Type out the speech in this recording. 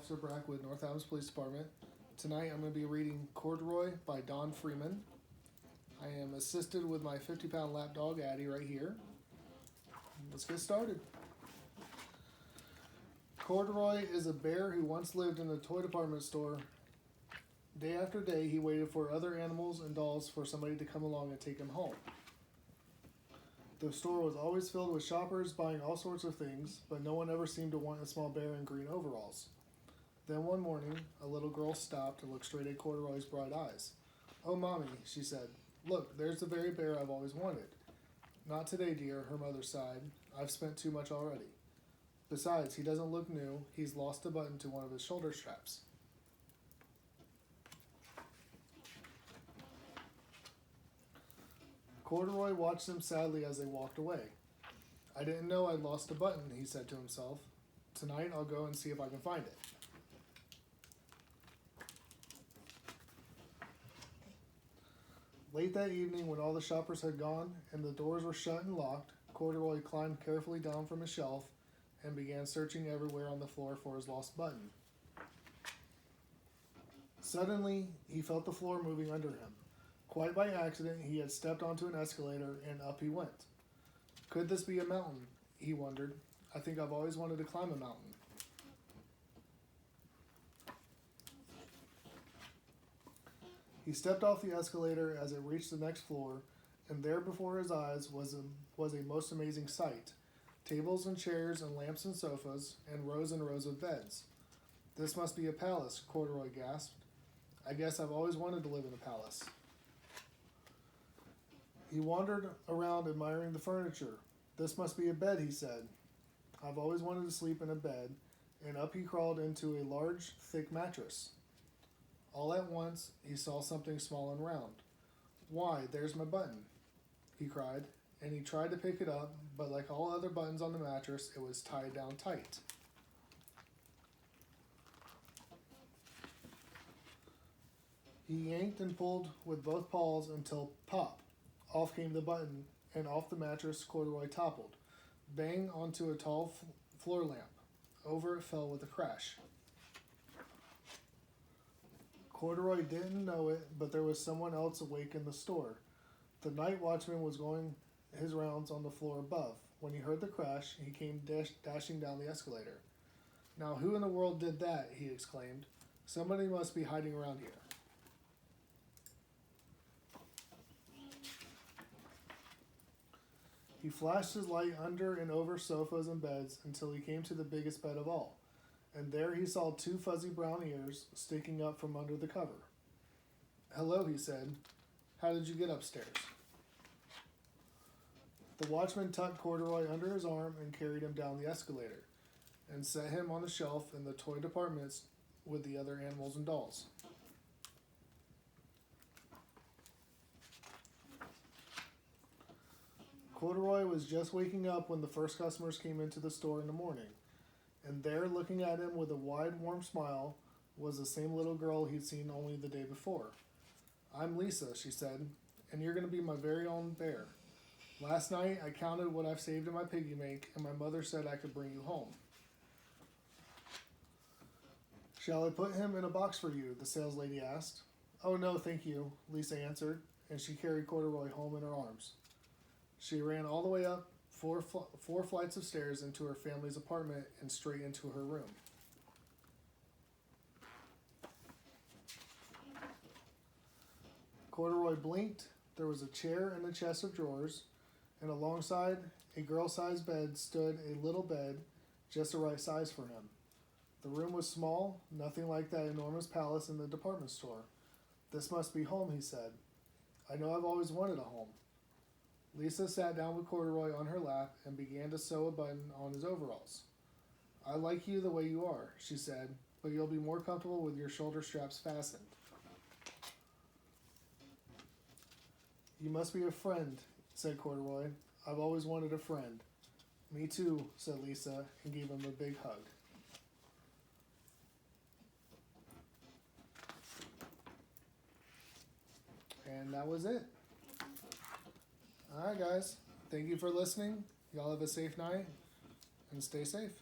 Officer Brack with North Adams Police Department. Tonight I'm going to be reading Corduroy by Don Freeman. I am assisted with my 50-pound lap dog, Addie, right here. Let's get started. Corduroy is a bear who once lived in a toy department store. Day after day, he waited for other animals and dolls for somebody to come along and take him home. The store was always filled with shoppers buying all sorts of things, but no one ever seemed to want a small bear in green overalls. Then one morning, a little girl stopped and looked straight at Corduroy's bright eyes. "Oh, Mommy," she said, "look, there's the very bear I've always wanted." "Not today, dear," her mother sighed. "I've spent too much already. Besides, he doesn't look new. He's lost a button to one of his shoulder straps." Corduroy watched them sadly as they walked away. "I didn't know I'd lost a button," he said to himself. "Tonight I'll go and see if I can find it." Late that evening, when all the shoppers had gone and the doors were shut and locked, Corduroy climbed carefully down from his shelf and began searching everywhere on the floor for his lost button. Suddenly, he felt the floor moving under him. Quite by accident, he had stepped onto an escalator and up he went. Could this be a mountain? He wondered. "I think I've always wanted to climb a mountain." He stepped off the escalator as it reached the next floor, and there before his eyes was a most amazing sight. Tables and chairs and lamps and sofas, and rows of beds. "This must be a palace," Corduroy gasped. "I guess I've always wanted to live in a palace." He wandered around admiring the furniture. "This must be a bed," he said. "I've always wanted to sleep in a bed," and up he crawled into a large, thick mattress. All at once, he saw something small and round. "Why, there's my button," he cried, and he tried to pick it up, but like all other buttons on the mattress, it was tied down tight. He yanked and pulled with both paws until pop! Off came the button, and off the mattress Corduroy toppled, bang onto a tall floor lamp. Over it fell with a crash. Corduroy didn't know it, but there was someone else awake in the store. The night watchman was going his rounds on the floor above. When he heard the crash, he came dashing down the escalator. "Now who in the world did that?" he exclaimed. "Somebody must be hiding around here." He flashed his light under and over sofas and beds until he came to the biggest bed of all, and there he saw two fuzzy brown ears sticking up from under the cover. "Hello," he said. "How did you get upstairs?" The watchman tucked Corduroy under his arm and carried him down the escalator, and set him on the shelf in the toy department with the other animals and dolls. Corduroy was just waking up when the first customers came into the store in the morning, and there, looking at him with a wide, warm smile, was the same little girl he'd seen only the day before. "I'm Lisa," she said, "and you're going to be my very own bear. Last night I counted what I've saved in my piggy bank, and my mother said I could bring you home." "Shall I put him in a box for you?" the saleslady asked. "Oh, no, thank you," Lisa answered, and she carried Corduroy home in her arms. She ran all the way up four flights of stairs into her family's apartment and straight into her room. Corduroy blinked. There was a chair and a chest of drawers, and alongside a girl-sized bed stood a little bed just the right size for him. The room was small, nothing like that enormous palace in the department store. "This must be home," he said. "I know I've always wanted a home." Lisa sat down with Corduroy on her lap and began to sew a button on his overalls. "I like you the way you are," she said, "but you'll be more comfortable with your shoulder straps fastened." "You must be a friend," said Corduroy. "I've always wanted a friend." "Me too," said Lisa, and gave him a big hug. And that was it. Alright, guys. Thank you for listening. Y'all have a safe night and stay safe.